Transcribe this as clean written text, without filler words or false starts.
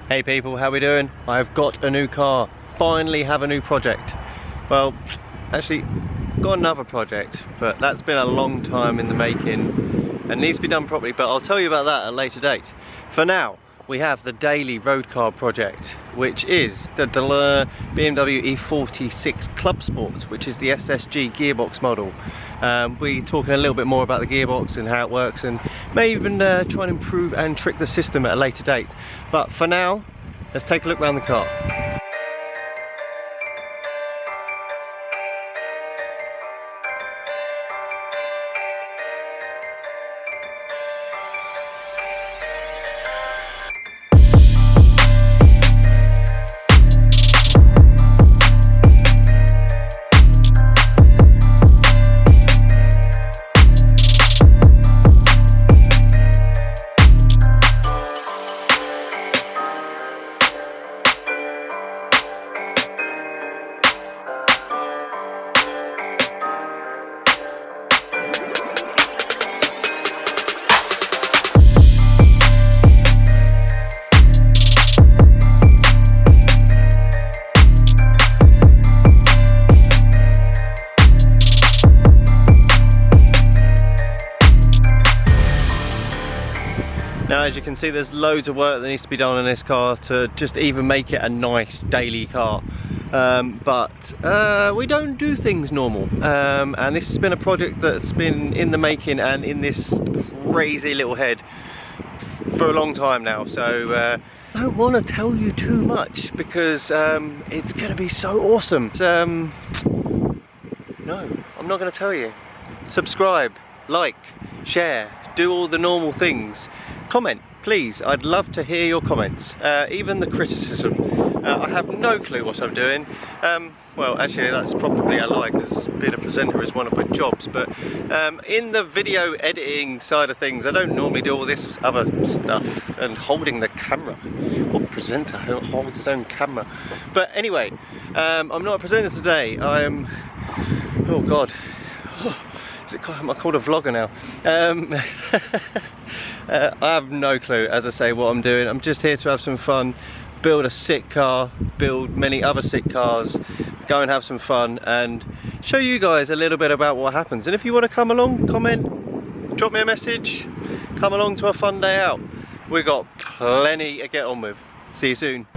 Hey people, how we doing? I've got a new car. Finally have a new project. Well, actually, got another project, but that's been a long time in the making and needs to be done properly, but I'll tell you about that at a later date. For now, we have the daily road car project, which is the BMW E46 Clubsport, which is the SSG Gearbox model. We're talking a little bit more about the gearbox and how it works, and may even try and improve and trick the system at a later date. But for now, let's take a look around the car. Now, as you can see, there's loads of work that needs to be done on this car to just even make it a nice daily car. But we don't do things normal, and this has been a project that's been in the making and in this crazy little head for a long time now. So I don't want to tell you too much because it's going to be so awesome. No, I'm not going to tell you. Subscribe, like, share, do all the normal things. Comment, please. I'd love to hear your comments, even the criticism. I have no clue what I'm doing. Well, actually, that's probably a lie, because being a presenter is one of my jobs. But in the video editing side of things, I don't normally do all this other stuff and holding the camera. What presenter holds his own camera? But anyway, I'm not a presenter today. I am. Oh God. Am I called a vlogger now? I have no clue, as I say, what I'm doing. I'm just here to have some fun, build a sick car, build many other sick cars, go and have some fun and show you guys a little bit about what happens. And if you want to come along, comment, drop me a message, come along to a fun day out. We've got plenty to get on with. See you soon.